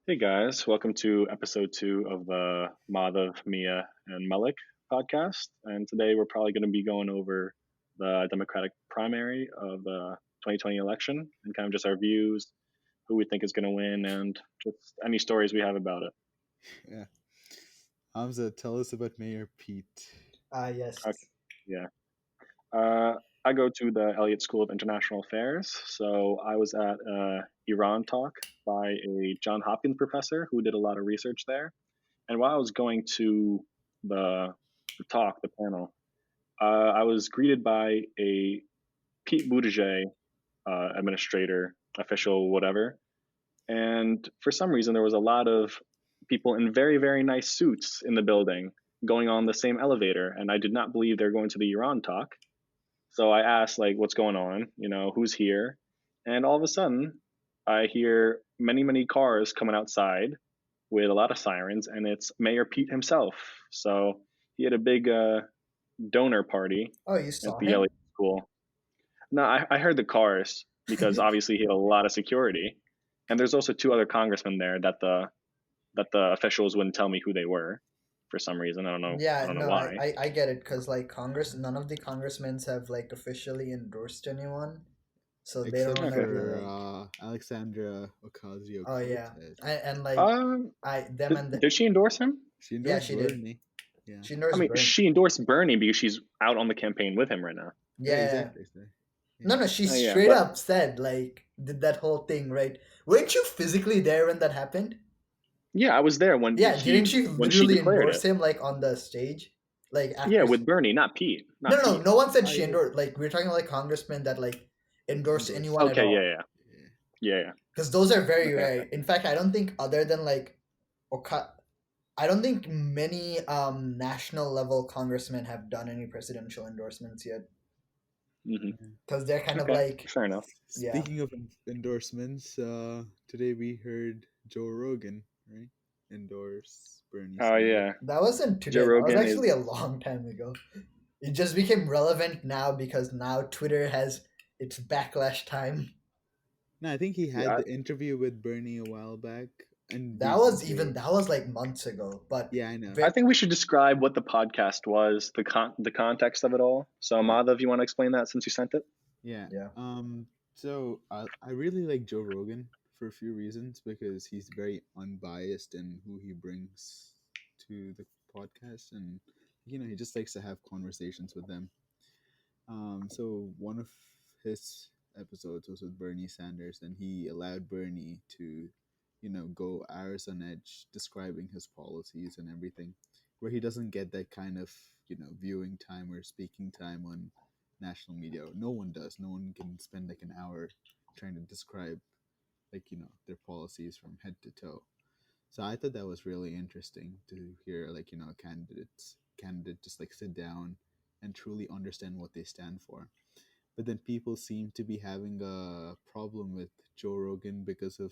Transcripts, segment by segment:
Hey guys, welcome to episode 2 of the Madhav, Mia, and Malik podcast. And today we're probably going to be going over the Democratic primary of the 2020 election and kind of just our views, who we think is going to win, and just any stories we have about it. Yeah. Hamza, tell us about Mayor Pete. Yes. Okay. Yeah. I go to the Elliott School of International Affairs. So I was at a Iran talk by a John Hopkins professor who did a lot of research there. And while I was going to the talk, the panel, I was greeted by a Pete Buttigieg administrator, official, whatever. And for some reason, there was a lot of people in very, very nice suits in the building going on the same elevator. And I did not believe they're going to the Iran talk. So I asked, like, what's going on? Who's here? And all of a sudden, I hear many, many cars coming outside with a lot of sirens, and it's Mayor Pete himself. So he had a big donor party Oh, you at saw the him? Elliott School. No, I heard the cars because obviously he had a lot of security, and there's also two other congressmen there that the officials wouldn't tell me who they were for some reason. I don't know. I Yeah, don't know no, I, why. I, I get it because like Congress, none of the congressmen have like officially endorsed anyone, so they don't Except want to Okay. be for like, Alexandra oh yeah, Ocasio-Cortez. and like Um, I them did, and the, did she endorse him? She yeah, endorsed she did. Bernie. Yeah. She I endorsed mean, Bernie. she endorsed Bernie because she's out on the campaign with him right now. Yeah, Yeah, exactly. So, yeah. no, she Yeah, straight but up said like did that whole thing right. Weren't you physically there when that happened? yeah, I was there when Yeah, didn't she she literally declared it. endorse him like on the stage, like Yeah, after? with Bernie, not Pete, No, not no, no. Pete. No one said Oh, she yeah. endorsed. Like we're talking like congressmen that like endorse Endorsed. anyone at Okay, yeah, all. yeah, Yeah. yeah, yeah. Because those are very Okay, rare. okay. In fact, I don't think other than like I don't think many national level congressmen have done any presidential endorsements yet. Hmm. Because they're kind of Okay, like, fair enough. yeah, Speaking of endorsements, today we heard Joe Rogan, right? Endorse Bernie Oh Sanders. yeah, that wasn't Joe today. That was Rogan actually a is. long time ago. It just became relevant now because now Twitter has its backlash time. No, I think he had Yeah, the interview with Bernie a while back, and That recently. was like months ago. But Yeah, I know. I think we should describe what the podcast was, the context of it all. So, Yeah. Madhav, you want to explain that since you sent it? Yeah. yeah, So I really like Joe Rogan for a few reasons because he's very unbiased in who he brings to the podcast, and he just likes to have conversations with them. So one of his episodes was with Bernie Sanders, and he allowed Bernie to, go hours on edge describing his policies and everything, where he doesn't get that kind of, viewing time or speaking time on national media. No one does. No one can spend like an hour trying to describe like, their policies from head to toe. So I thought that was really interesting to hear like, candidate just like sit down and truly understand what they stand for. But then people seem to be having a problem with Joe Rogan because of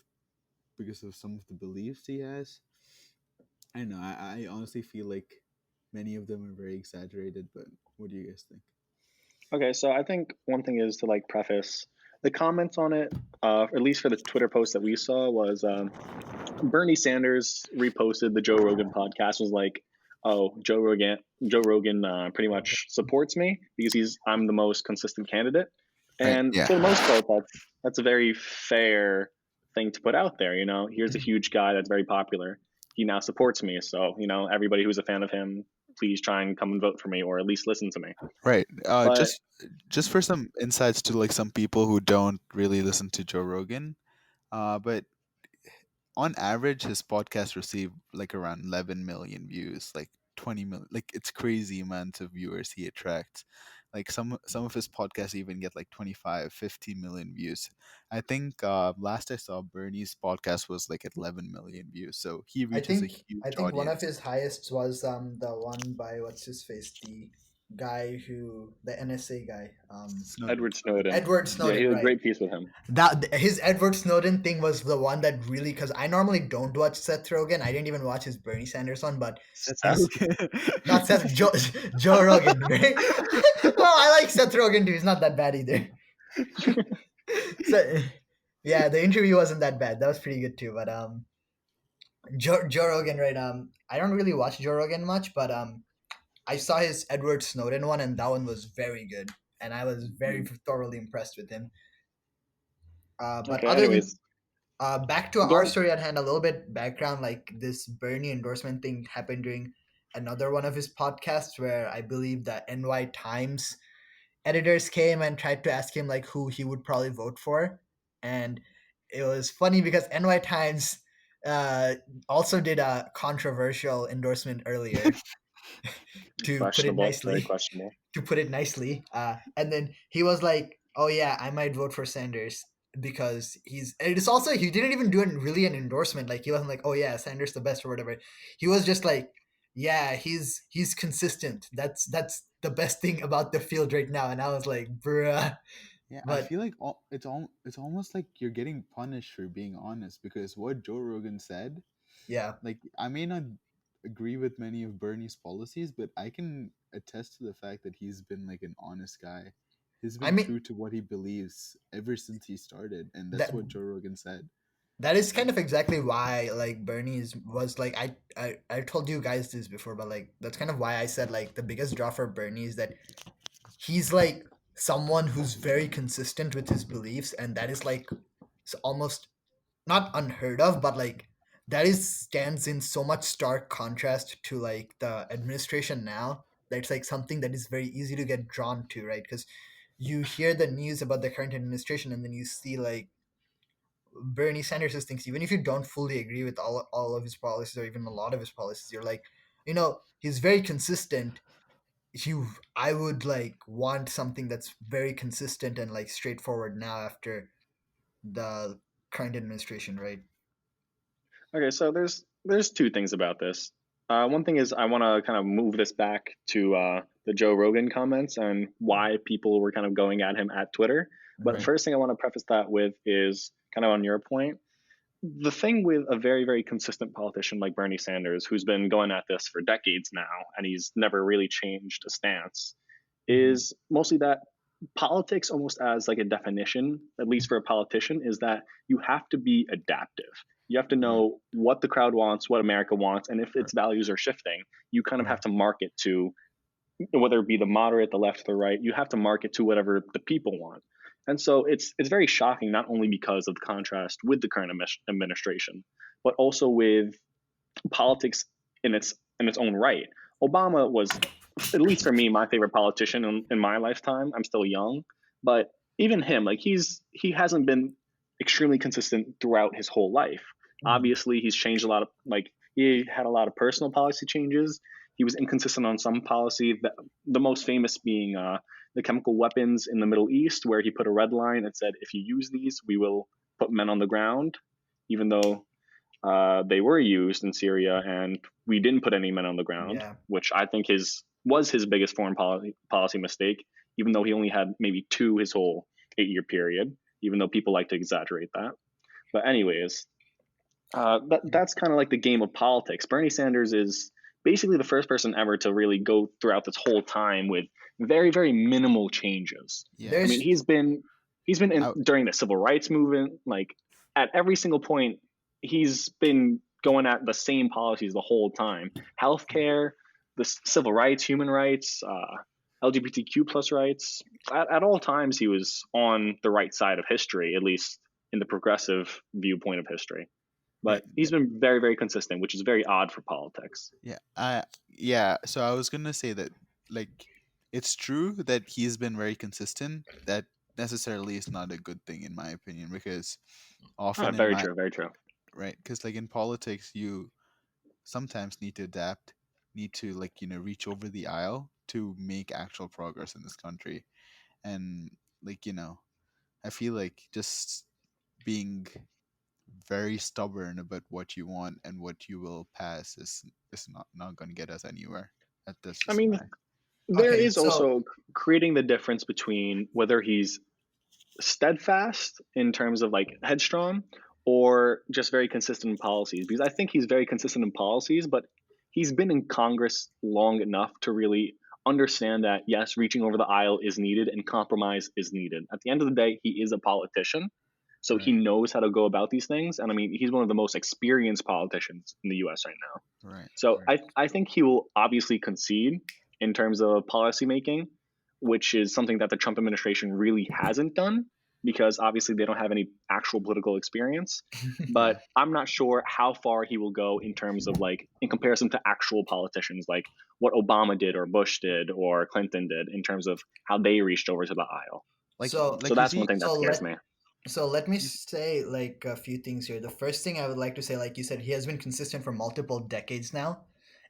some of the beliefs he has. I don't know. I honestly feel like many of them are very exaggerated, but what do you guys think? Okay, so I think one thing is to like preface the comments on it, at least for the Twitter post that we saw, was Bernie Sanders reposted the Joe Rogan podcast. Was like, oh, Joe Rogan pretty much supports me because I'm the most consistent candidate, Right. and Yeah. for the most part, that's a very fair thing to put out there. Here's a huge guy that's very popular. He now supports me, so everybody who's a fan of him, please try and come and vote for me, or at least listen to me. Right. But Just for some insights to like some people who don't really listen to Joe Rogan. But on average, his podcast received like around 11 million views, like 20 million. Like it's crazy amount of viewers he attracts. Like some of his podcasts even get like 25, 50 million views. I think last I saw Bernie's podcast was like at 11 million views. So he I reaches a think huge I think one of audience. his highest was the one by what's his face, the guy who the NSA guy, Snowden. Edward Snowden, Edward yeah, he Snowden, had a right? great piece with him. That his Edward Snowden thing was the one that really, because I normally don't watch Seth Rogen. I didn't even watch his Bernie Sanders one, but Seth. his not Seth Joe Rogan, right? Well, I like Seth Rogen too. He's not that bad either. So yeah, the interview wasn't that bad. That was pretty good too. But Joe Rogan, right? I don't really watch Joe Rogan much, but I saw his Edward Snowden one, and that one was very good, and I was very Hmm. thoroughly impressed with him. But Okay. other than Anyways, back to go our ahead. story at hand, a little bit background. Like this Bernie endorsement thing happened during another one of his podcasts, where I believe the NY Times editors came and tried to ask him like who he would probably vote for, and it was funny because NY Times uh, also did a controversial endorsement earlier, to put it Questionable. Very nicely. questionable. To put it nicely. And then he was like, "Oh yeah, I might vote for Sanders because he's." And it's also he didn't even do really an endorsement. Like he wasn't like, "Oh yeah, Sanders the best" or whatever. He was just like, "Yeah, he's consistent. That's the best thing about the field right now." And I was like, "Bruh." Yeah, I But feel like it's almost like you're getting punished for being honest, because what Joe Rogan said, yeah, like, I may not agree with many of Bernie's policies, but I can attest to the fact that he's been like an honest guy. He's I been mean true to what he believes ever since he started, and that's that what Joe Rogan said. that is kind of exactly why like Bernie's was like I told you guys this before, but like that's kind of why I said like the biggest draw for Bernie is that he's like someone who's very consistent with his beliefs, and that is like almost not unheard of, but like that is stands in so much stark contrast to like the administration now, that it's like something that is very easy to get drawn to, right? Because you hear the news about the current administration, and then you see like Bernie Sanders' things, even if you don't fully agree with all of his policies or even a lot of his policies, you're like, he's very consistent. You I would like want something that's very consistent and like straightforward now after the current administration, right? Okay, so there's two things about this. One thing is I want to kind of move this back to the Joe Rogan comments and why people were kind of going at him at Twitter. But the Mm-hmm. Right. first thing I want to preface that with is kind of on your point. The thing with a very, very consistent politician like Bernie Sanders, who's been going at this for decades now, and he's never really changed a stance, Mm-hmm. is mostly that politics, almost as like a definition, at least for a politician, is that you have to be adaptive. You have to Right. know what the crowd wants, what America wants, and if Right. its values are shifting, you kind of Right. have to market to, whether it be the moderate, the left, the right, you have to market to whatever the people want. And so it's very shocking, not only because of the contrast with the current administration, but also with politics in its own right. Obama was, at least for me, my favorite politician in my lifetime. I'm still young, but even him, like he hasn't been extremely consistent throughout his whole life. Mm-hmm. Obviously, he's changed a lot of, like, he had a lot of personal policy changes. He was inconsistent on some policy. That the most famous being the chemical weapons in the Middle East, where he put a red line and said, "If you use these, we will put men on the ground," even though they were used in Syria, and we didn't put any men on the ground, Yeah. which I think was his biggest foreign policy mistake. Even though he only had maybe two his whole 8 year period, even though people like to exaggerate that. But anyways, that's kind of like the game of politics. Bernie Sanders is basically the first person ever to really go throughout this whole time with very, very minimal changes. Yeah. I mean, There's he's been in I, during the civil rights movement. Like at every single point, he's been going at the same policies the whole time: healthcare, the civil rights, human rights, LGBTQ plus rights. At all times, he was on the right side of history, at least in the progressive viewpoint of history. right. But he's been very, very consistent, which is very odd for politics. Yeah. Yeah. So I was gonna say that, like, it's true that he's been very consistent. That necessarily is not a good thing in my opinion, because often in Very my true, very true. right, because like in politics, you sometimes need to adapt, need to, like, reach over the aisle to make actual progress in this country. And, like, I feel like just being very stubborn about what you want and what you will pass is not going to get us anywhere. That's I just mean, my. there okay. is So also creating the difference between whether he's steadfast in terms of like headstrong or just very consistent in policies. Because I think he's very consistent in policies, but he's been in Congress long enough to really understand that yes, reaching over the aisle is needed and compromise is needed. At the end of the day, he is a politician. So he Right. knows how to go about these things. And I mean, he's one of the most experienced politicians in the US right now. Right. So Right. I think he will obviously concede in terms of policy making, which is something that the Trump administration really hasn't done because obviously they don't have any actual political experience. But Yeah. I'm not sure how far he will go in terms of like in comparison to actual politicians, like what Obama did or Bush did or Clinton did in terms of how they reached over to the aisle. So So Like is that's one he? thing that so scares let me. so let me He's, say like a few things here. The first thing I would like to say, like you said, he has been consistent for multiple decades now.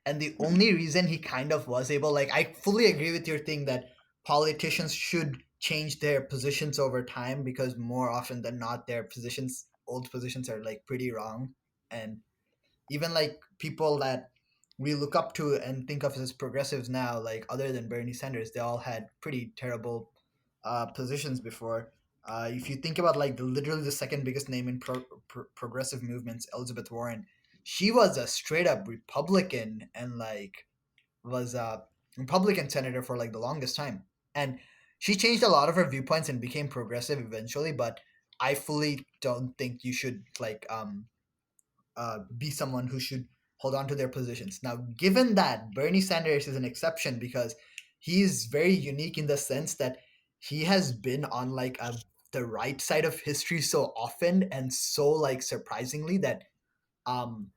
And the Mhm. only reason he kind of was able, like I fully agree with your thing that politicians should change their positions over time because more often than not their positions old positions are like pretty wrong. And even like people that we look up to and think of as progressives now, like other than Bernie Sanders, they all had pretty terrible positions before. If you think about like literally the second biggest name in progressive movements, Elizabeth Warren, she was a straight up Republican and like was a Republican senator for like the longest time, and she changed a lot of her viewpoints and became progressive eventually. But I fully don't think you should like be someone who should hold on to their positions. Now, given that Bernie Sanders is an exception because he's very unique in the sense that he has been on like the right side of history so often and so like surprisingly that um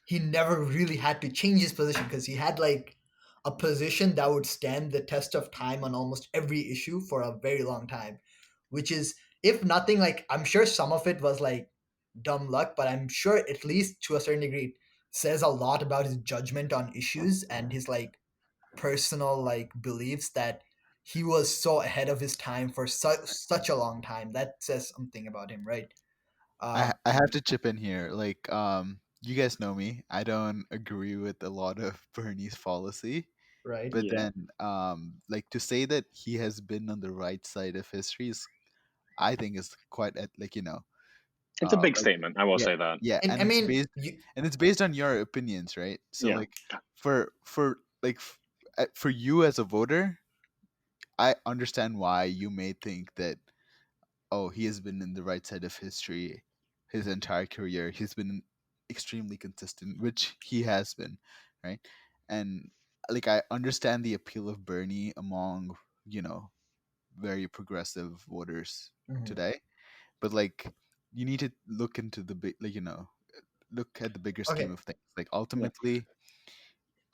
he never really had to change his position because he had like a position that would stand the test of time on almost every issue for a very long time, which is if nothing like I'm sure some of it was like dumb luck, but I'm sure at least to a certain degree it says a lot about his judgment on issues and his like personal like beliefs that he was so ahead of his time for such a long time. That says something about him, right? I have to chip in here. Like, you guys know me. I don't agree with a lot of Bernie's policy, Right. but Yeah. then, like to say that he has been on the right side of history is, I think, is quite like It's a big like statement. I will yeah, say that. yeah, And I mean, you, and it's based on your opinions, right? So Yeah. like, for like for you as a voter, I understand why you may think that, oh, he has been in the right side of history his entire career. He's been extremely consistent, which he has been, right? And like I understand the appeal of Bernie among, you know, very progressive voters mhm. today, but like you need to look into the big, like look at the bigger scheme Okay. of things. Like Yeah. ultimately,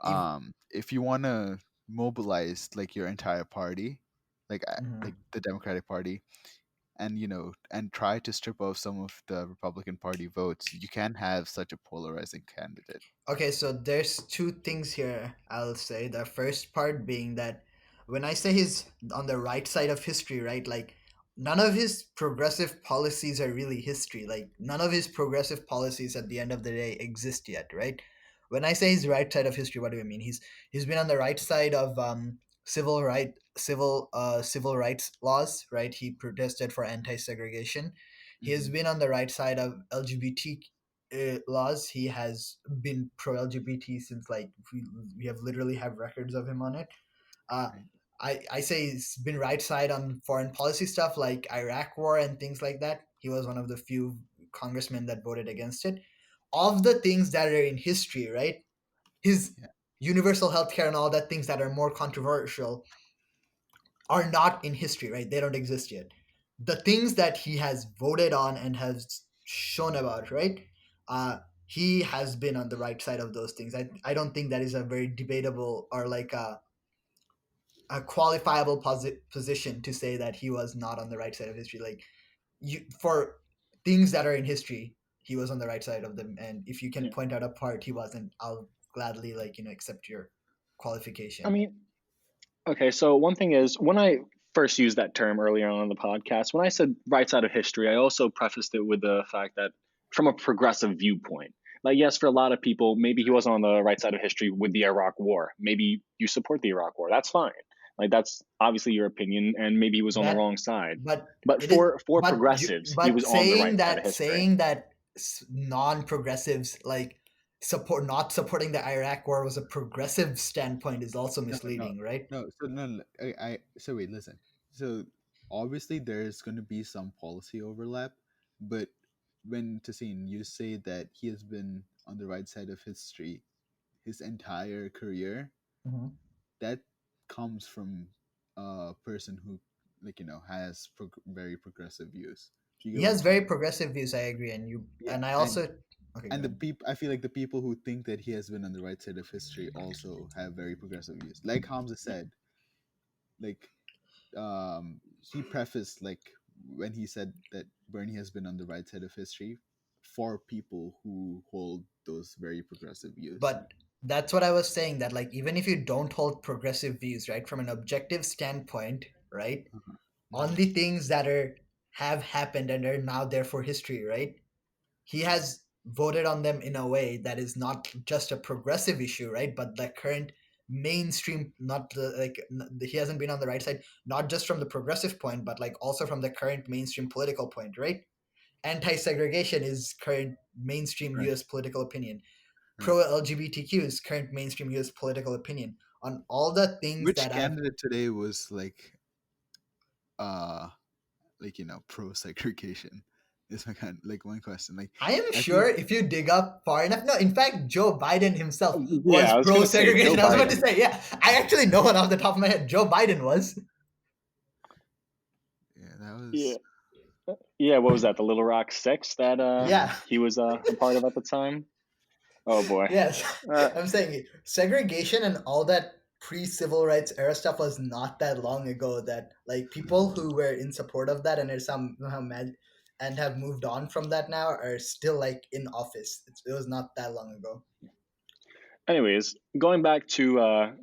If if you want to mobilize like your entire party, like mhm. the Democratic Party, and and try to strip off some of the Republican Party votes, you can't have such a polarizing candidate. Okay, so there's two things here I'll say. The first part being that when I say he's on the right side of history, right? Like none of his progressive policies are really history. Like none of his progressive policies at the end of the day exist yet, right? When I say he's right side of history, what do I mean? He's been on the right side of civil rights laws, right? He protested for anti-segregation. He has Hmm. been on the right side of LGBT laws. He has been pro LGBT since like we have literally have records of him on it. Uh, Right. I say he's been right side on foreign policy stuff like Iraq war and things like that. He was one of the few congressmen that voted against it. Of the things that are in history, right? His Yeah. universal healthcare and all that things that are more controversial are not in history, right? They don't exist yet. The things that he has voted on and has shown about, right? He has been on the right side of those things. I don't think that is a very debatable or like a qualifiable position to say that he was not on the right side of history. Like you, for things that are in history, he was on the right side of them. And if you can Yeah. point out a part he wasn't, I'll gladly like accept your I qualification. mean, okay, so one thing is when I first used that term earlier on in the podcast, when I said right side of history, I also prefaced it with the fact that from a progressive viewpoint. Like, yes, for a lot of people, maybe he wasn't on the right side of history with the Iraq War. Maybe you support the Iraq War. That's fine. Like, that's obviously your opinion, and maybe he was on the That wrong side. but But it is for progressives, he but was on the right saying side of that history. non-progressives like support not supporting the Iraq war was a progressive standpoint is also No, no, misleading, right? no. So no, so wait, listen. So obviously there is going to be some policy overlap, But when Tassine, you say that he has been on the right side of history his entire career, Mhm. that comes from a person who, like, has very progressive views. Do you He get what I'm has very saying? progressive views. I agree, and you Yeah, and I and also okay. Go and the ahead. people, I feel like the people who think that he has been on the right side of history also have very progressive views. Like Hamza said, like he prefaced, like, when he said that Bernie has been on the right side of history for people who hold those very progressive views. But that's what I was saying. That like even if you don't hold progressive views, right, from an objective standpoint, right, Uh-huh. on Hmm. the things that are have happened and are now there for history, right? He has voted on them in a way that is not just a progressive issue, right? But the current mainstream, not the, like he hasn't been on the right side, not just from the progressive point, but like also from the current mainstream political point, right? Anti-segregation is current mainstream Right, U.S. political opinion. right. Pro LGBTQ is current mainstream U.S. political opinion. On all the things Which that have, candidate today was uh pro segregation? Is my kind like one question. Like, I am I feel sure if you dig up far enough, no, in fact, Joe Biden himself Yeah, was I was pro gonna say Joe segregation. I was about to Biden. say, yeah, I actually know it off the top of my head. Joe Biden was. yeah, that Yeah, was yeah. What was that? The Little Rock Six that Yeah, he was a part of at the time. Oh boy. yes. Uh, I'm saying segregation and all that pre civil rights era stuff was not that long ago. That like people who were in support of that and are somehow mad and have moved on from that now are still like in office. It was not that long ago. anyways, going back to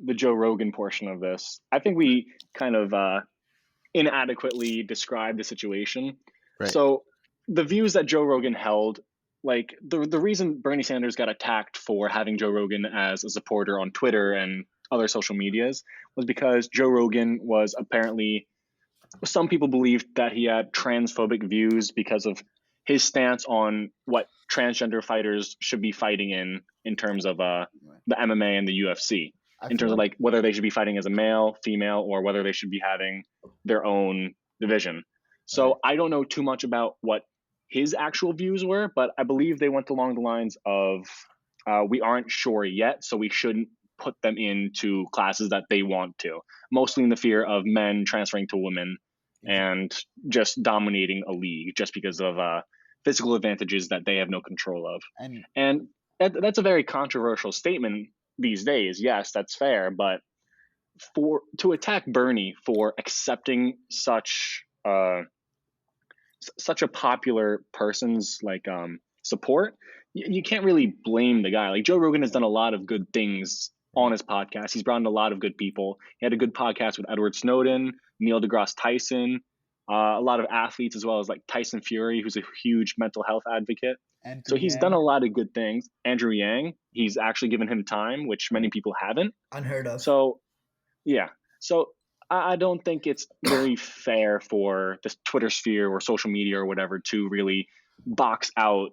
the Joe Rogan portion of this, I think we kind of inadequately described the situation. right. So the views that Joe Rogan held, like the reason Bernie Sanders got attacked for having Joe Rogan as a supporter on Twitter and other social medias was because Joe Rogan was apparently, some people believed that he had transphobic views because of his stance on what transgender fighters should be fighting in terms of Right. the MMA and the UFC, I in terms feel of like like whether they should be fighting as a male, female, or whether they should be having their own division. right. So I don't know too much about what his actual views were, but I believe they went along the lines of we aren't sure yet, so we shouldn't put them into classes that they want to, mostly in the fear of men transferring to women Ex- and just dominating a league just because of physical advantages that they have no control of. and And that's a very controversial statement these days. Yes, that's fair, but for to attack Bernie for accepting such a popular person's like support, you can't really blame the guy. Like Joe Rogan has done a lot of good things on right. his podcast. He's brought in a lot of good people. He had a good podcast with Edward Snowden, Neil deGrasse Tyson, a lot of athletes as well as like Tyson Fury, who's a huge mental health advocate. So Andrew he's done Yang. a lot of good things. Andrew Yang, he's actually given him time, which many Right. people haven't. Unheard of. So yeah. So I don't think it's very fair for the Twitter sphere or social media or whatever to really box out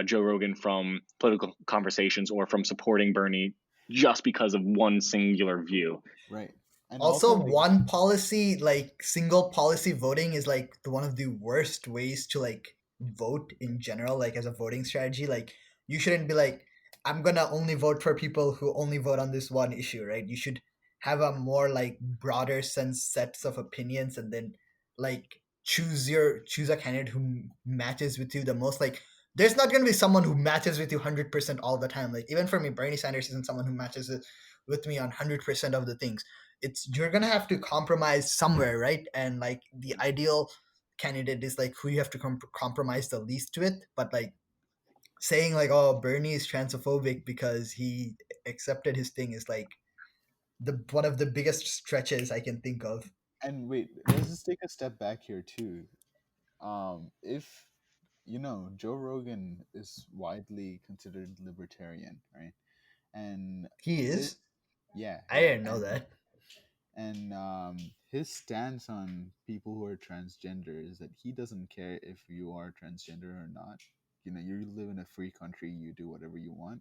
Joe Rogan from political conversations or from supporting Bernie just because of one singular view. Right. And also, Also, like, one policy, like single policy voting, is like one of the worst ways to like vote in general, like as a voting strategy. Like, you shouldn't be like, I'm gonna only vote for people who only vote on this one issue, right? You should have a more like broader sense sets of opinions and then like choose a candidate who matches with you the most. Like, there's not gonna be someone who matches with you 100% all the time. Like, even for me, Bernie Sanders isn't someone who matches with me on 100% of the things. It's you're gonna have to compromise somewhere, right? And like the ideal candidate is like who you have to compromise the least with. But like saying like, oh, Bernie is transphobic because he accepted his thing is like the one of the biggest stretches I can think of. and wait, let's just take a step back here too. If Joe Rogan is widely considered libertarian, right? And He his is. yeah, I yeah, didn't know that. and his stance on people who are transgender is that he doesn't care if you are transgender or not. You live in a free country, you do whatever you want.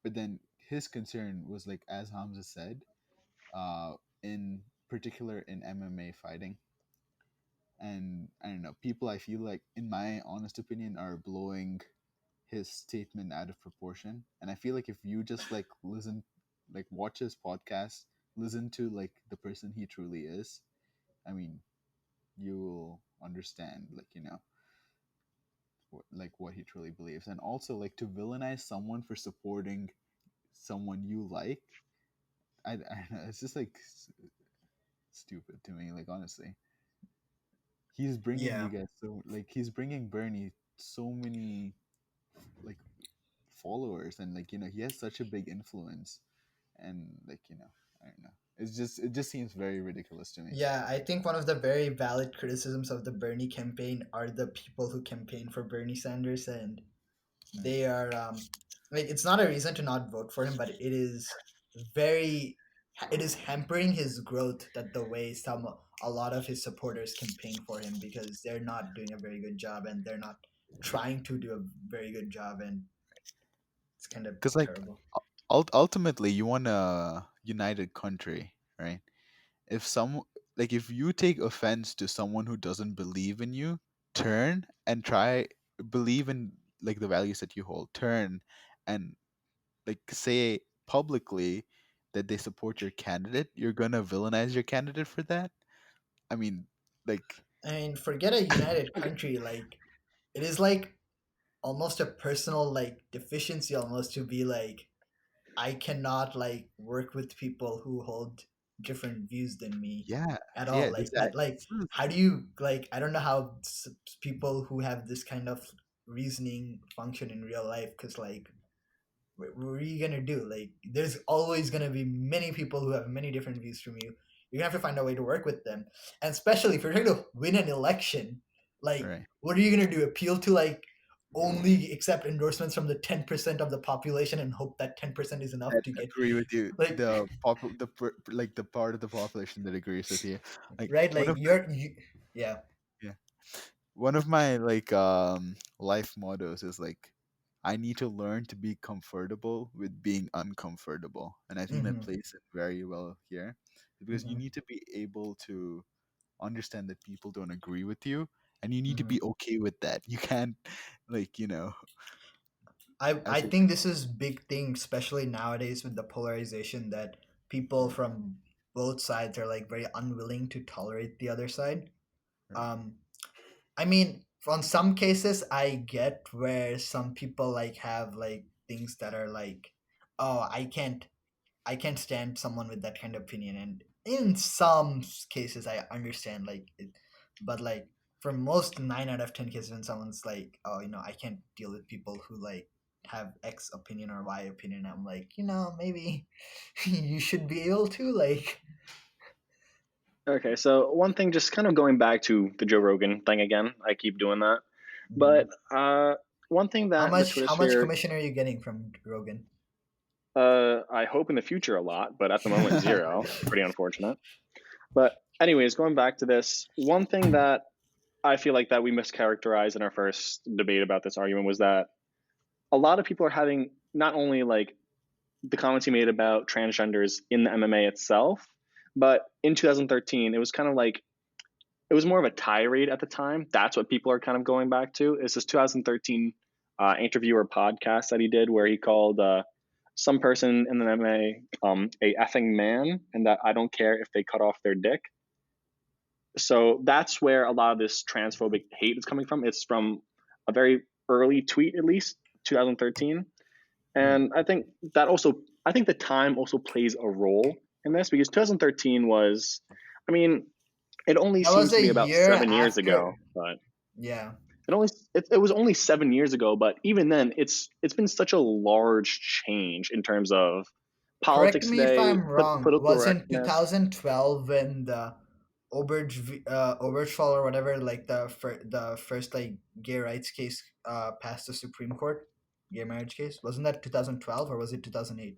But then his concern was, like, as Hamza said, in particular in MMA fighting, And I don't know, people, I feel like, in my honest opinion, are blowing his statement out of proportion. And I feel like if you just like listen, like watch his podcast, listen to like the person he truly is, I mean, you will understand, like, like what he truly believes. And also, like, to villainize someone for supporting someone you like, I don't know, it's just like stupid to me, like, honestly. He's bringing you Yeah. guys, so like he's bringing Bernie so many like followers, and like, he has such a big influence. And like, I don't know, it just seems very ridiculous to me. Yeah, I think one of the very valid criticisms of the Bernie campaign are the people who campaign for Bernie Sanders, and Right. they are like, it's not a reason to not vote for him, but very it is hampering his growth, that the way a lot of his supporters campaign for him, because they're not doing a very good job, and they're not trying to do a very good job, and it's kind of Because like terrible. ultimately you want a united country, right? If some like if you take offense to someone who doesn't believe in you, turn and try believe in like the values that you hold. Turn and like say publicly that they support your candidate. You're gonna villainize your candidate for that. I mean, like, I mean, forget a united country, like, it is like almost a personal like deficiency, almost, to be like, I cannot like work with people who hold different views than me yeah, at yeah, all. Like that, exactly. like, how do you, like, I don't know how people who have this kind of reasoning function in real life, because like, what are you gonna do? Like, there's always gonna be many people who have many different views from you. You're gonna have to find a way to work with them, and especially if you're trying to win an election, like, Right. what are you gonna do? Appeal to like only accept endorsements from the 10% of the population and hope that 10% is enough That to get, agree with you. like, Like the part of the population that agrees with you. Like right? one Like, of yeah. yeah, one of my like life mottos is like I need to learn to be comfortable with being uncomfortable, and I think that Hmm. plays it very well here because you Hmm. need to be able to understand that people don't agree with you, and you need to Hmm. be okay with that. You can't like I as a think this is big thing, especially nowadays with the polarization, that people from both sides are like very unwilling to tolerate the other side. right, Um, I mean, on some cases, I get where some people like have like things that are like, oh, I can't stand someone with that kind of opinion, and in some cases, I understand like it, but like for most 9 out of 10 cases, when someone's like, oh, I can't deal with people who like have X opinion or Y opinion, I'm like, maybe you should be able to like. Okay, so one thing, just kind of going back to the Joe Rogan thing again, I keep doing that. Mhm. But one thing How that the much how much Twittersphere, commission are you getting from Rogan? I hope in the future a lot, but at the moment zero. Pretty unfortunate. But anyways, going back to this, one thing that I feel like that we mischaracterized in our first debate about this argument was that a lot of people are having not only like the comments he made about transgenders in the MMA itself, but in 2013, it was kind of like it was more of a tirade at the time. That's what people are kind of going back to. It's this 2013 interview or podcast that he did where he called some person in the MMA a effing man, and that I don't care if they cut off their dick. So that's where a lot of this transphobic hate is coming from. It's from a very early tweet, at least 2013. right. And I think the time also plays a role in this because 2013 was, I mean, it only That was seems to a be about year 7 years after. ago, but Yeah. it was only 7 years ago. But even then, it's been such a large change in terms of Correct politics me if today, I'm wrong. political Was in correctness. 2012 when the Obergefell or whatever, like the first like gay rights case passed the Supreme Court, gay marriage case? Wasn't that 2012 or was it 2008?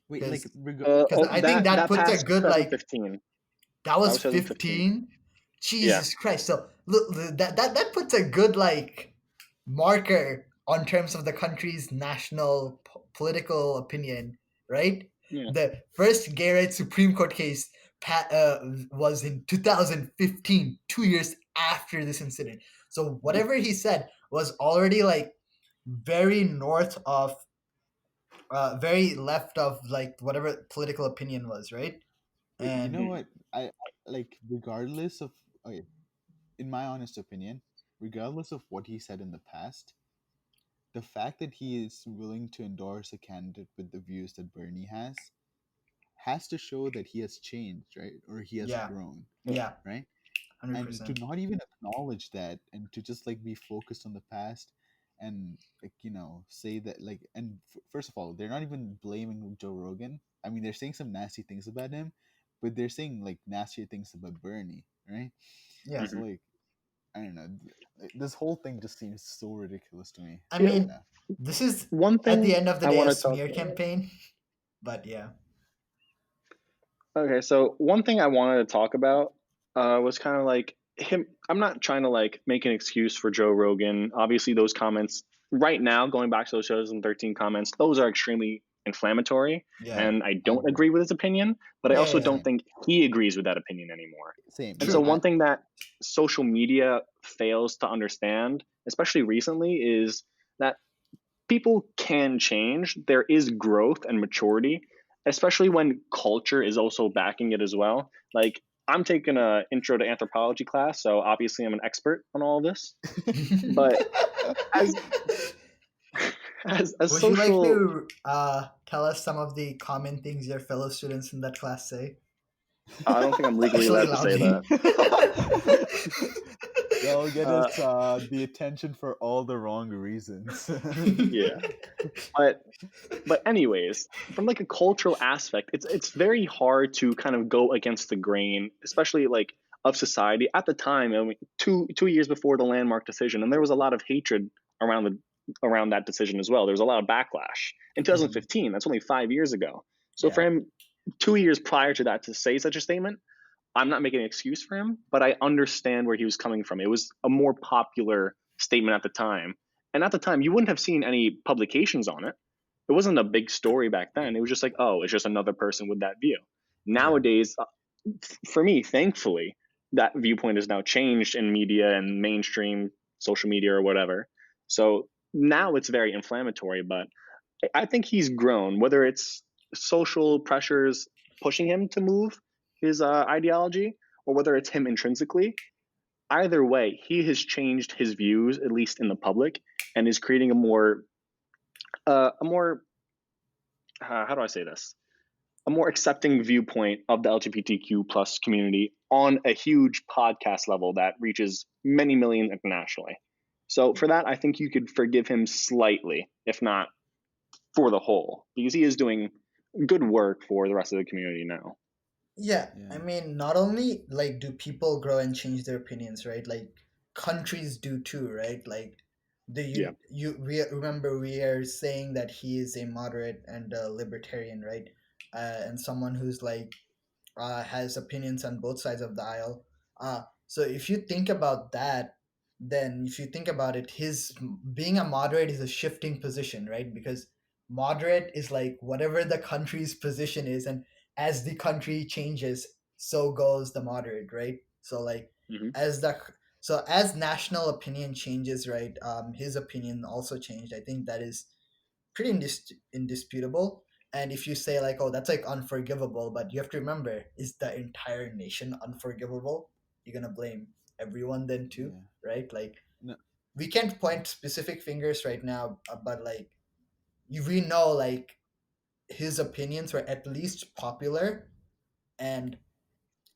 Wait, like Because I think that That puts a passed good like, 2015. that That was was 2015. 15. Yeah, Jesus Christ! So look, that puts a good like marker on terms of the country's national political opinion, right? yeah. The first gay rights Supreme Court case was in 2015, 2 years after this incident. So whatever he said was already like very north of, very left of like whatever political opinion was, right? But you know And Mhm. what? Like, regardless of, okay, in my honest opinion, regardless of what he said in the past, the fact that he is willing to endorse a candidate with the views that Bernie has to show that he has changed, right? Or he has yeah, grown, yeah, right? And to 100%. not even acknowledge that, and to just like be focused on the past, and like, say that, like, and first of all, they're not even blaming Joe Rogan. I mean, they're saying some nasty things about him, but they're saying like nasty things about Bernie, right? Yeah, So Mhm. like, I don't know, this whole thing just seems so ridiculous to me. I Yeah, I don't mean, know. this is one at the thing end of the I day want a to talk smear about. campaign, but yeah. Okay, so one thing I wanted to talk about was kind of like him. I'm not trying to like make an excuse for Joe Rogan. Obviously, those comments right now, going back to those 2013 comments, those are extremely inflammatory, Yeah, and I I don't agree. agree with his opinion. But I yeah, yeah, also yeah. don't Same. think he agrees with that opinion anymore. Same. And so, No, True. I one thing that social media fails to understand, especially recently, is that people can change. There is growth and maturity, especially when culture is also backing it as well. Like I'm taking a intro to anthropology class, so obviously I'm an expert on all of this. But as as Would you like social, to tell us some of the common things your fellow students in that class say? I don't think I'm legally Especially allowed to say loudly. that. That'll get Uh, us the attention for all the wrong reasons. yeah, but anyways, from like a cultural aspect, it's very hard to kind of go against the grain, especially like of society at the time. I mean, two years before the landmark decision, and there was a lot of hatred around the around that decision as well. There was a lot of backlash in Mhm. 2015. That's only 5 years ago. So for Yeah, him, 2 years prior to that, to say such a statement, I'm not making an excuse for him, but I understand where he was coming from. It was a more popular statement at the time, and at the time, you wouldn't have seen any publications on it. It wasn't a big story back then. It was just like, oh, it's just another person with that view. yeah, Nowadays, for me, thankfully, that viewpoint has now changed in media and mainstream social media or whatever. So now it's very inflammatory, but I think he's grown, whether it's social pressures pushing him to move his ideology or whether it's him intrinsically. Either way, he has changed his views, at least in the public, and is creating a more how do I say this? A more accepting viewpoint of the LGBTQ plus community on a huge podcast level that reaches many millions internationally. So for that, I think you could forgive him slightly, if not for the whole, because he is doing good work for the rest of the community now. yeah. I Yeah. mean, not only like do people grow and change their opinions, right? Like countries do too, right? Like the Yeah. we remember we are saying that he is a moderate and a libertarian, right? And someone who's like has opinions on both sides of the aisle. So if you think about that, then if you think about it, his being a moderate is a shifting position, right? Because moderate is like whatever the country's position is, and as the country changes, so goes the moderate, right? So like Hmm. as the as national opinion changes, right? His opinion also changed. I think that is pretty indisputable. And if you say like, oh, that's like unforgivable, but you have to remember, is the entire nation unforgivable? You're gonna blame everyone then too, Yeah. right? Like No. we can't point specific fingers right now, but like we know like his opinions were at least popular, and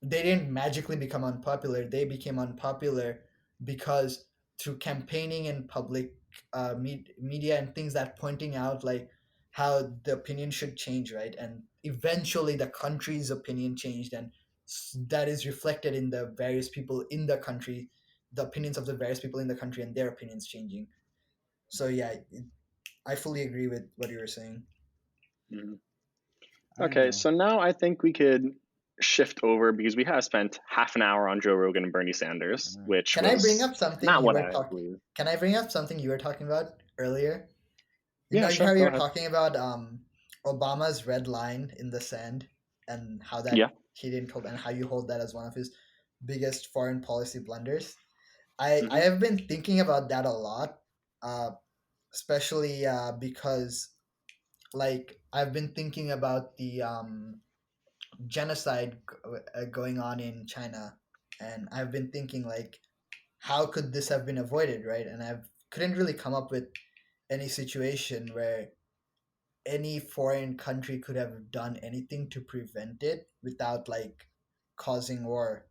they didn't magically become unpopular. They became unpopular because through campaigning in public media and things that pointing out like how the opinion should change, right? And eventually the country's opinion changed, and that is reflected in the various people in the country, the opinions of the various people in the country and their opinions changing. So yeah, I fully agree with what you were saying. Hmm. I don't Okay, know. so now I think we could shift over because we have spent half an hour on Joe Rogan and Bernie Sanders, Right. which Can I bring was up something not you what were I talking? believe. Can I bring up something you were talking about earlier? You Yeah, know sure. how Go you're ahead. talking about Obama's red line in the sand and how that Yeah. he didn't hold, and how you hold that as one of his biggest foreign policy blunders. I Hmm. have been thinking about that a lot, uh, especially because like I've been thinking about the genocide going on in China, and I've been thinking like how could this have been avoided, right? And I couldn't really come up with any situation where any foreign country could have done anything to prevent it without like causing war.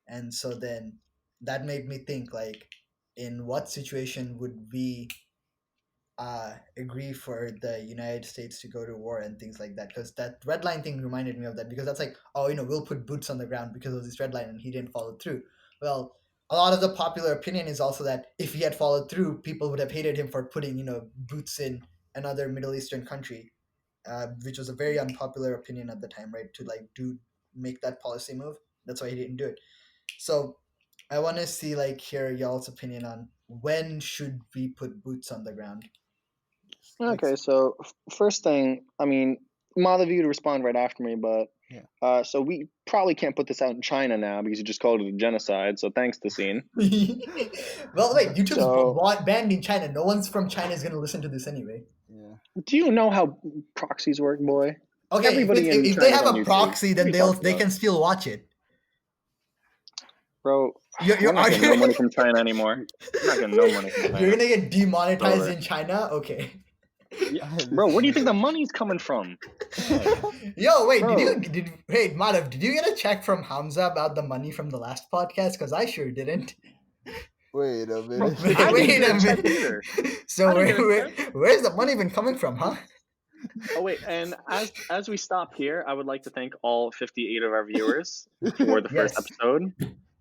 And so then that made me think like in what situation would we agree for the United States to go to war and things like that, because that red line thing reminded me of that, because that's like, oh, we'll put boots on the ground because of this red line and he didn't follow through. Well, a lot of the popular opinion is also that if he had followed through, people would have hated him for putting boots in another Middle Eastern country, which was a very unpopular opinion at the time, right? To like do make that policy move. That's why he didn't do it. So I want to see like hear y'all's opinion on when should we put boots on the ground. Like, Okay, so first thing, I mean, Madhav, you to respond right after me, but yeah. so we probably can't put this out in China now because you just called it a genocide. So thanks, Tassine. Well, wait, YouTube's So banned in China. No one's from China is going to listen to this anyway. Yeah. do you know how proxies work, boy? Okay, Everybody in if they China's have on a YouTube. proxy, What are then you talking they about, can still watch it. bro? We're You're not getting no arguing. money from China anymore. We're not getting no money from You're China. gonna get It's demonetized over. in China. Okay. Yeah, This bro. Where do you is think the money's coming from, Yo, wait, bro? wait, Madhav, did you get a check from Hamza about the money from the last podcast? Because I sure didn't. Wait a Bro, minute. I didn't Wait get a a check minute. either. So I didn't get a check. where's the money been coming from, huh? Oh wait, and as we stop here, I would like to thank all 58 of our viewers for the first Yes. episode.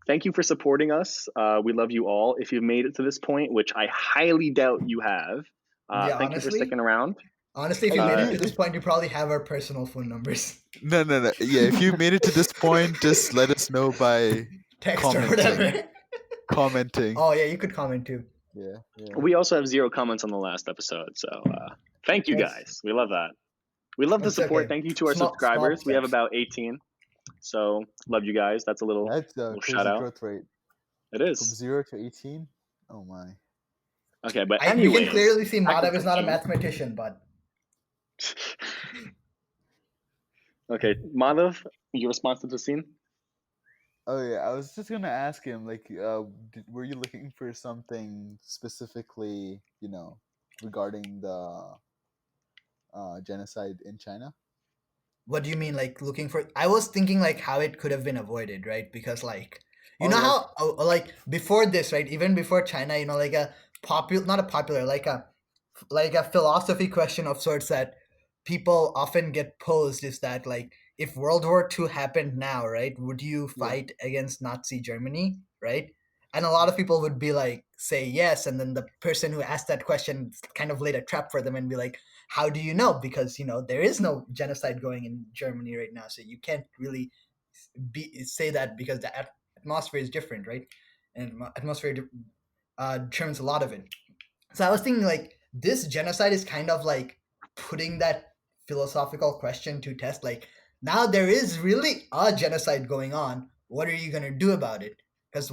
Thank you for supporting us. We love you all. If you've made it to this point, which I highly doubt you have, Yeah, thank you for sticking around. honestly, if you Hey, made if it Uh, to you this if point, you probably have our personal phone numbers, No. Yeah, if you made it to this point, just let us know by text or commenting. whatever. Commenting. Oh yeah, you could comment too. yeah, yeah. we also have 0 comments on the last episode, so thank you That's guys. We love that. We love the it's support. okay. Thank you to our Small subscribers. We have steps. about 18, so love you guys. That's a That's a little shout crazy out. growth rate It from is 0 to 18. Oh my. okay, but We can anyways, clearly see back to Madhav is not a Tassine. mathematician, but Okay, Madhav, your response to Tassine? Oh yeah, I was just gonna ask him like, were you looking for something specifically, regarding the genocide in China? what do you mean like looking for? I was thinking like how it could have been avoided, right? Because like you Or know like, how like before this, right? Even before China, like a popular, not a popular, like a philosophy question of sorts that people often get posed is that like if World War II happened now, right, would you yeah, fight against Nazi Germany, right? And a lot of people would be like say yes, and then the person who asked that question kind of laid a trap for them and be like, how do you know? Because there is no genocide going in Germany right now, so you can't really say that because the atmosphere is different, right? And atmosphere determines a lot of it. So I was thinking like this genocide is kind of like putting that philosophical question to test. Like now there is really a genocide going on. What are you gonna do about it? Because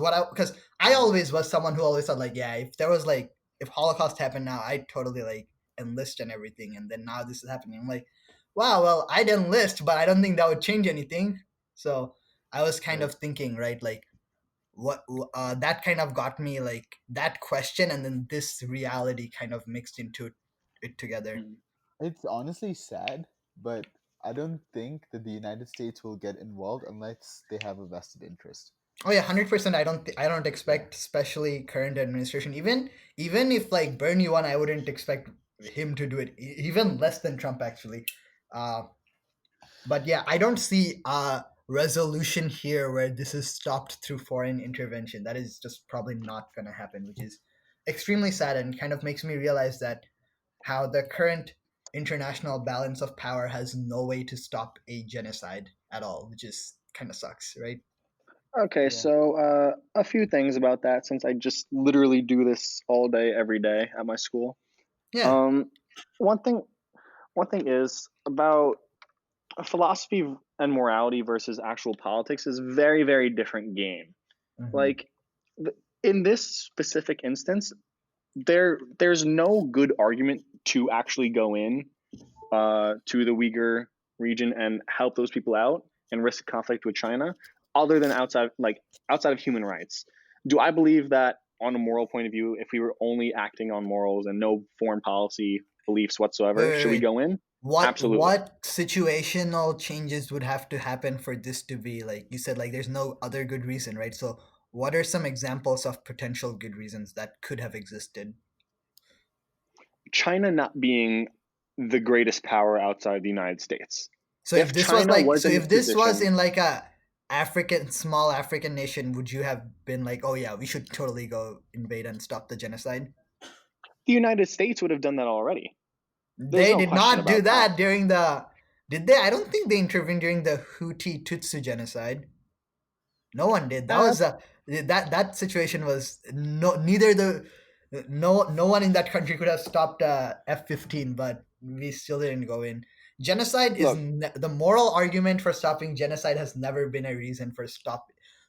I mm, always was someone who always thought like, yeah, if there was like if Holocaust happened now, I'd totally like enlist and everything. And then now this is happening. I'm like, wow, well, I'd enlist, but I don't think that would change anything. So I was kind right. of thinking, right, like what that kind of got me like that question and then this reality kind of mixed into it together. Mm. It's honestly sad, but I don't think that the United States will get involved unless they have a vested interest. Oh yeah, 100%. I don't Yeah. expect, especially current administration, even if like Bernie won, I wouldn't expect him to do it, even less than Trump actually. uh but yeah, I don't see a resolution here where this is stopped through foreign intervention. That is just probably not going to happen, which is extremely sad and kind of makes me realize that how the current international balance of power has no way to stop a genocide at all, which is kind of sucks, right? Okay, Yeah. so a few things about that since I just literally do this all day, every day at my school. Yeah. Um, one thing, one thing is about philosophy and morality versus actual politics is very, very different game. Hmm. Like in this specific instance, there's no good argument to actually go in to the Uyghur region and help those people out and risk conflict with China, other than outside of human rights. Do I believe that on a moral point of view, if we were only acting on morals and no foreign policy beliefs Wait, whatsoever, wait, should we wait. go in? What Absolutely. what situational changes would have to happen for this to be like you said? Like, there's no other good reason, right? So, what are some examples of potential good reasons that could have existed? China not being the greatest power outside the United States. So, If if this was China like, was so in if this this was position, in like a small African nation, would you have been like, oh yeah, we should totally go invade and stop the genocide? the United States would have done that already. There's They no did question not do about that. that during the. Did they? I don't think they intervened during the Hutu Tutsi genocide. No one did. That Uh, was that situation was neither the no one in that country could have stopped F-15, but we still didn't go in. Genocide is Look, the moral argument for stopping genocide has never been a reason for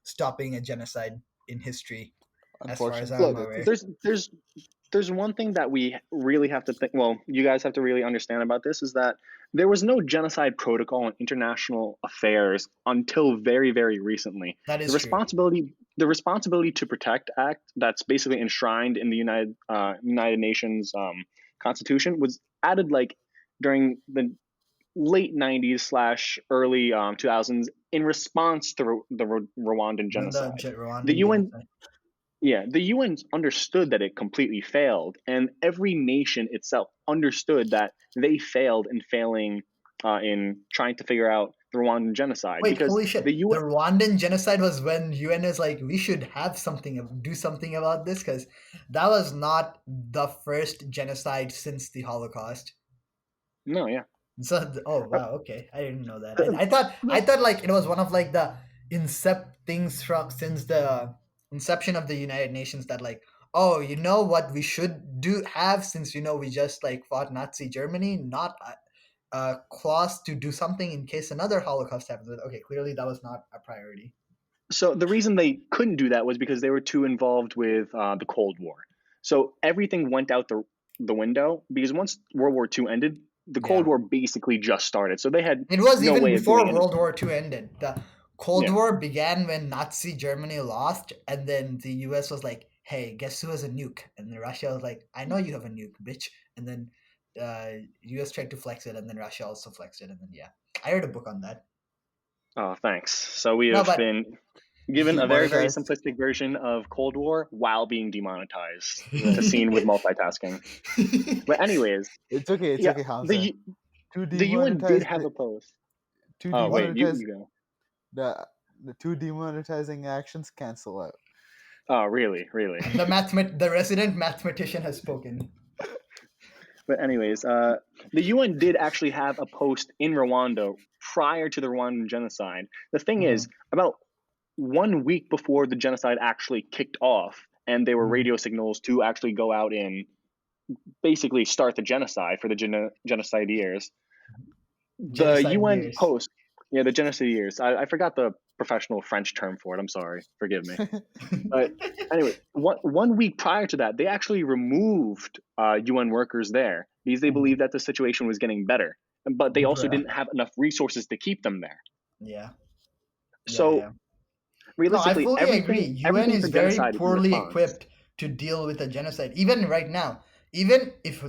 stopping a genocide in history, as far as Unfortunately, I'm look. that's aware. There's one thing that we really have to think. Well, you guys have to really understand about this is that there was no genocide protocol in international affairs until very, very recently. That is true. The responsibility to protect act that's basically enshrined in the United Nations Constitution was added like during the late 90s slash early 2000s in response to the Rwandan The genocide. The Rwandan UN genocide. Yeah, the UN understood that it completely failed, and every nation itself understood that they failed in failing in trying to figure out the Rwandan genocide Wait, because holy shit! the The UN. Rwandan genocide was when UN is like, we should do something about this, because that was not the first genocide since the Holocaust. No, yeah. So, oh Uh, wow, okay, I didn't know that. the- I the- thought like it was one of like the things from since the inception of the United Nations that like, oh, you know what we should have, since we just like fought Nazi Germany, not a clause to do something in case another Holocaust happens. Okay, clearly that was not a priority. so the reason they couldn't do that was because they were too involved with the Cold War. So everything went out the window because once World War II ended, the Cold Yeah. War basically just started. So they had It was no even way of doing before World anything. War II ended. The Cold Yeah. War began when Nazi Germany lost, and then the US was like, hey, guess who has a nuke? And then Russia was like, I know you have a nuke, bitch. And then US tried to flex it, and then Russia also flexed it. And then, yeah. I read a book on that. Oh, thanks. So we No, have but. been given a very, very demonetized. simplistic version of Cold War while being demonetized. The scene with multitasking. But anyways, It's okay. It's yeah, okay, Hamza. the To the UN did demonetize have the a post. to Oh wait, What? demonetize you go. the two demonetizing actions cancel out. Oh really, really. The resident mathematician has spoken. But anyways, the UN did actually have a post in Rwanda prior to the Rwandan genocide. The thing is, Mhm. about 1 week before the genocide actually kicked off, and there were Mhm. radio signals to actually go out and basically start the genocide for the genocide years. The Genocide UN years. post, yeah, the genocide years. I forgot the professional French term for it. I'm sorry, forgive me. But anyway, one week prior to that, they actually removed UN workers there because they Mhm. believed that the situation was getting better, but they also Bruh. didn't have enough resources to keep them there. Yeah. Yeah, So yeah. No, I realistically, fully agree. UN everything is for very genocide is in poorly response. equipped to deal with a genocide. Even right now, even if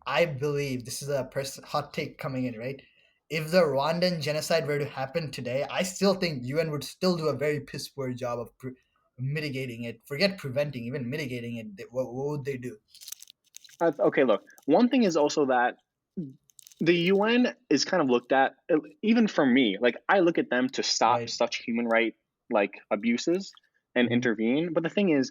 I believe this is a hot take coming in, right? If the Rwandan genocide were to happen today, I still think UN would still do a very piss poor job of mitigating it. Forget preventing, even mitigating it. What would they do? Okay, look. One thing is also that the UN is kind of looked at, even for me, like I look at them to stop Right. such human right like abuses and Mhm. intervene. But the thing is,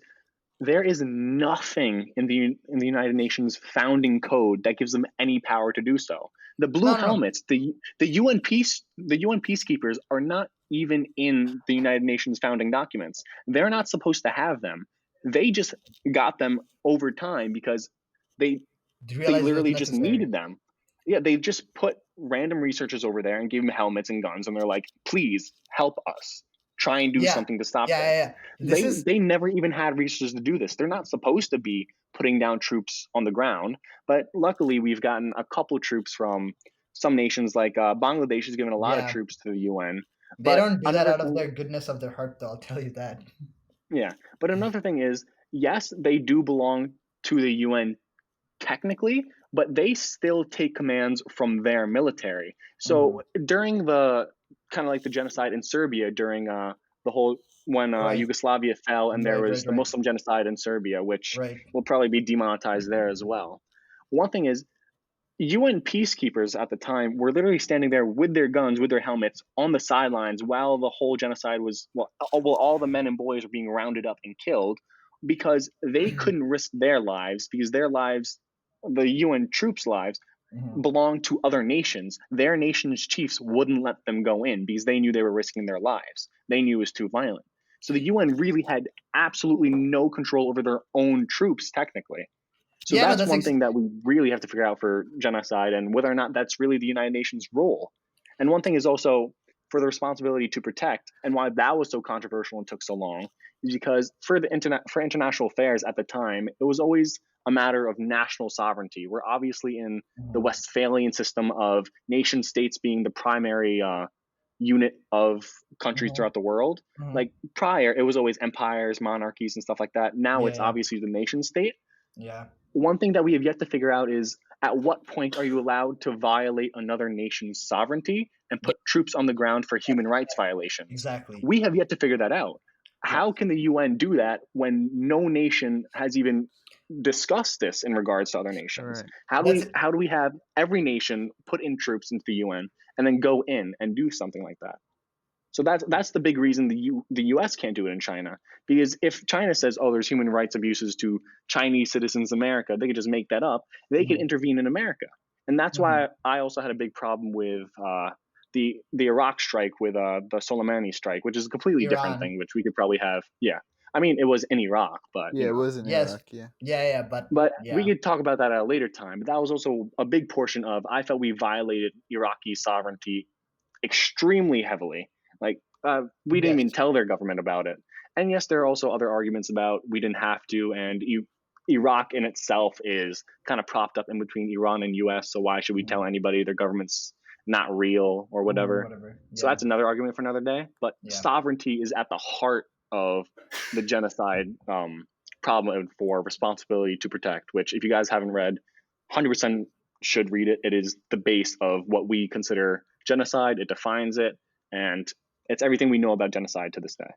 there is nothing in the United Nations founding code that gives them any power to do so. The blue No, no, no. helmets, the UN peacekeepers are not even in the United Nations founding documents. They're not supposed to have them. They just got them over time because they Do you they realize it was literally just necessary? needed them. Yeah, they just put random researchers over there and gave them helmets and guns, and they're like, please help us. Try and do Yeah, something to stop yeah, yeah, this. yeah. This They is they never even had researchers to do this. They're not supposed to be putting down troops on the ground, but luckily we've gotten a couple troops from some nations, like Bangladesh has given a lot of yeah. troops to the UN. They But don't do that another out of thing, their goodness of their heart, though. I'll tell you that. yeah, but another thing is, yes, they do belong to the UN technically, but they still take commands from their military. So Mhm. during the kind of like the genocide in Serbia during the whole when Right, Yugoslavia fell and there right, was right, the right, Muslim genocide in Serbia, which right. will probably be demonetized there as well. One thing is UN peacekeepers at the time were literally standing there with their guns, with their helmets on the sidelines while the whole genocide was, well, all the men and boys were being rounded up and killed because they couldn't risk their lives because their lives, the UN troops' lives, Mhm. belonged to other nations. Their nation's chiefs wouldn't let them go in because they knew they were risking their lives. They knew it was too violent. So the UN really had absolutely no control over their own troops, technically. So Yeah, no, that's that's one thing that we really have to figure out for genocide and whether or not that's really the United Nations role. And one thing is also for the responsibility to protect, and why that was so controversial and took so long is because for the internet for international affairs at the time, it was always a matter of national sovereignty. We're obviously in the Mhm. Westphalian system of nation states being the primary unit of countries Mhm. throughout the world. Mhm. Like prior, it was always empires, monarchies, and stuff like that. Now Yeah, it's yeah, obviously the nation state. yeah. One thing that we have yet to figure out is at what point are you allowed to violate another nation's sovereignty and Yeah, put troops on the ground for human rights violations? exactly. We have yet to figure that out. Yeah. How can the UN do that when no nation has even discussed this in regards to other nations? Right. That's How do we have every nation put in troops into the UN and then go in and do something like that? So that's the big reason the U.S. can't do it in China, because if China says, "Oh, there's human rights abuses to Chinese citizens in America," they could just make that up. They could Mhm. intervene in America, and that's Mhm. why I also had a big problem with the Iraq strike with the Soleimani strike, which is a completely different Iran. thing, which we could probably have. Yeah, I mean, it was in Iraq, but Yeah, it was in Yes. Iraq. Yeah. Yeah, yeah, but but we yeah. could talk about that at a later time. But that was also a big portion of I felt we violated Iraqi sovereignty extremely heavily. Like we didn't even Yes. tell their government about it. And yes, there are also other arguments about we didn't have to, and Iraq in itself is kind of propped up in between Iran and U.S. So why should we tell Mhm. anybody their government's not real or Mhm, whatever? whatever. So Yeah. that's another argument for another day. But Yeah. sovereignty is at the heart of the genocide problem for responsibility to protect. Which, if you guys haven't read, 100% should read it. It is the base of what we consider genocide. It defines it, and it's everything we know about genocide to this day.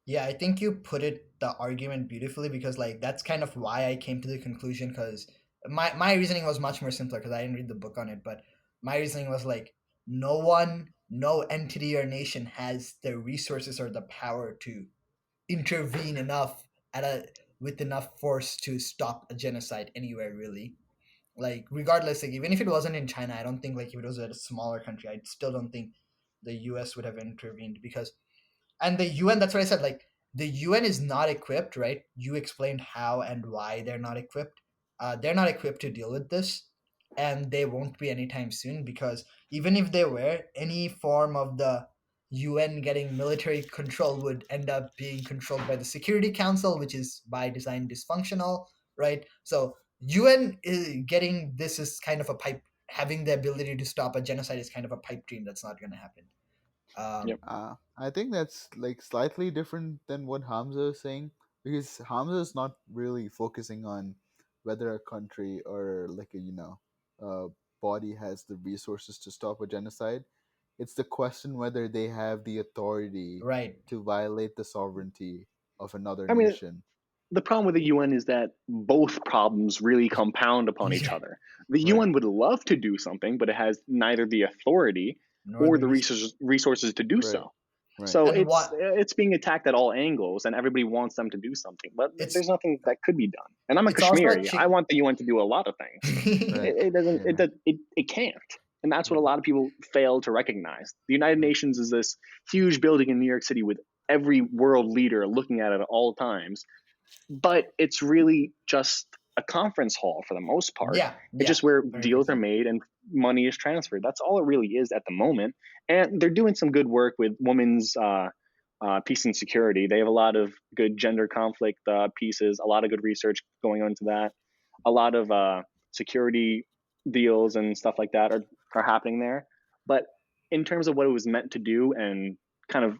Yeah, I think you put the argument beautifully because like that's kind of why I came to the conclusion because my reasoning was much more simpler because I didn't read the book on it, but my reasoning was like no one, no entity or nation has the resources or the power to intervene enough at a with enough force to stop a genocide anywhere really. Like regardless, like even if it wasn't in China, I don't think like if it was a smaller country, I still don't think the US would have intervened because and the UN, that's what I said, like the UN is not equipped, right? You explained how and why they're not equipped. They're not equipped to deal with this, and they won't be anytime soon because even if they were, any form of the UN getting military control would end up being controlled by the Security Council, which is by design dysfunctional, right? So UN is getting this is kind of a pipe having the ability to stop a genocide is kind of a pipe dream that's not going to happen. Yep. I think that's like slightly different than what Hamza is saying because Hamza is not really focusing on whether a country or like a a body has the resources to stop a genocide. It's the question whether they have the authority Right. to violate the sovereignty of another I mean, nation. the problem with the UN is that both problems really compound upon each Yeah. other. The Right. UN would love to do something, but it has neither the authority Nor or the the resource. resources to do Right. so. Right. So And it's being attacked at all angles, and everybody wants them to do something, but it's there's nothing that could be done. And I'm a it's also a Kashmiri. I chick. want the UN to do a lot of things. Right. It doesn't. Yeah. It can't. And that's what a Yeah. lot of people fail to recognize. The United Nations is this huge building in New York City with every world leader looking at it at all times, but it's really just a conference hall for the most part. Yeah, It's yeah, just where deals are 100%. made and money is transferred. That's all it really is at the moment. And they're doing some good work with women's peace and security. They have a lot of good gender conflict pieces, a lot of good research going on into that. A lot of security deals and stuff like that are happening there. But in terms of what it was meant to do and kind of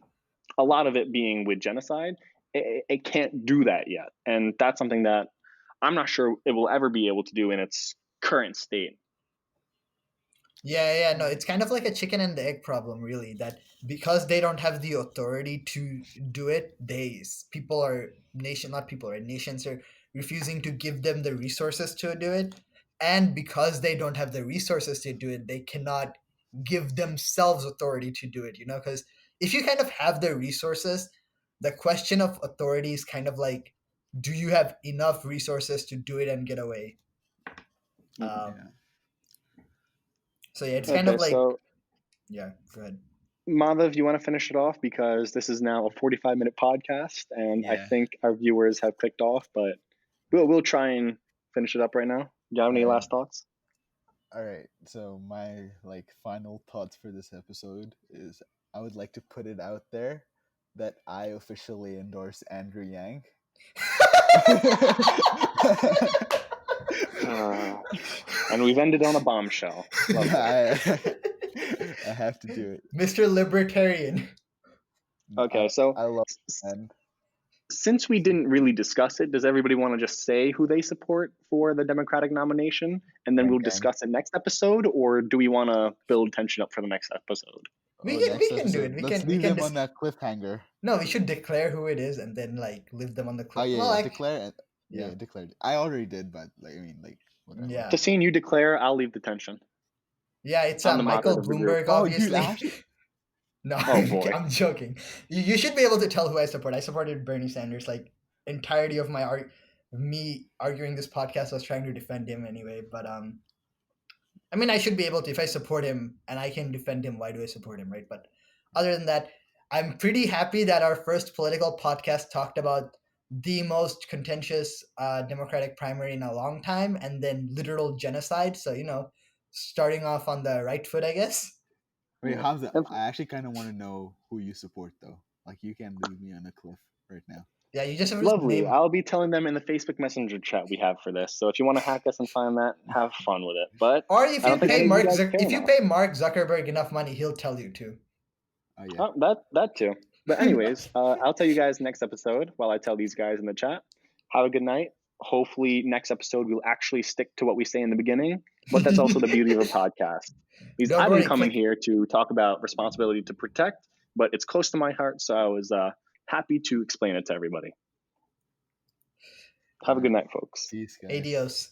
a lot of it being with genocide, it can't do that yet. And that's something that I'm not sure it will ever be able to do in its current state. Yeah, no, it's kind of like a chicken and the egg problem, really. That because they don't have the authority to do it, nations are refusing to give them the resources to do it, and because they don't have the resources to do it, they cannot give themselves authority to do it. Because if you kind of have the resources, the question of authority is kind of like, do you have enough resources to do it and get away? Mhm. Yeah. So yeah, it's kind Okay, of like, so yeah, go ahead. Madhav, you want to finish it off because this is now a 45-minute podcast, and I Yeah. think our viewers have clicked off. But we'll try and finish it up right now. Do you have any All right. last thoughts? All right. So my final thoughts for this episode is I would like to put it out there that I officially endorse Andrew Yang. And we've ended on a bombshell. Lovely. I have to do it. Mr. Libertarian. Okay, so I love and since we didn't really discuss it, does everybody want to just say who they support for the Democratic nomination, and then we'll Gang. discuss it next episode, or do we want to build tension up for the next episode? We next can do it. episode, let's leave them on that cliffhanger. No, we should declare who it is and then leave them on the cliff. Oh yeah, Well, declare it. Yeah. Yeah, declare it. I already did, but whatever. Yeah. Tassine, you declare. I'll leave the tension. Yeah, it's I'm the Michael moderator of the group. Bloomberg, Oh, dude, obviously. No, Oh, boy. I'm joking. You should be able to tell who I support. I supported Bernie Sanders. Entirety of me arguing this podcast was trying to defend him anyway. But I mean, I should be able to. If I support him and I can defend him, why do I support him, right? But other than that, I'm pretty happy that our first political podcast talked about the most contentious Democratic primary in a long time, and then literal genocide. So starting off on the right foot, I guess. Wait, Yeah. Hamza, I actually kind of want to know who you support, though. You can't leave me on a cliff right now. Yeah, you just have to Lovely. name. I'll be telling them in the Facebook Messenger chat we have for this. So if you want to hack us and find that, have fun with it. But Or if I you don't think pay any of Mark, you guys care if you enough. pay Mark Zuckerberg enough money, he'll tell you too. Oh yeah. Oh, that too. But anyways, I'll tell you guys next episode while I tell these guys in the chat. Have a good night. Hopefully next episode we'll actually stick to what we say in the beginning. But that's also the beauty of a podcast. Because Don't I worry, didn't come in click- here to talk about responsibility to protect, but it's close to my heart, so I was happy to explain it to everybody. Have a good night, folks. Peace, guys. Adios.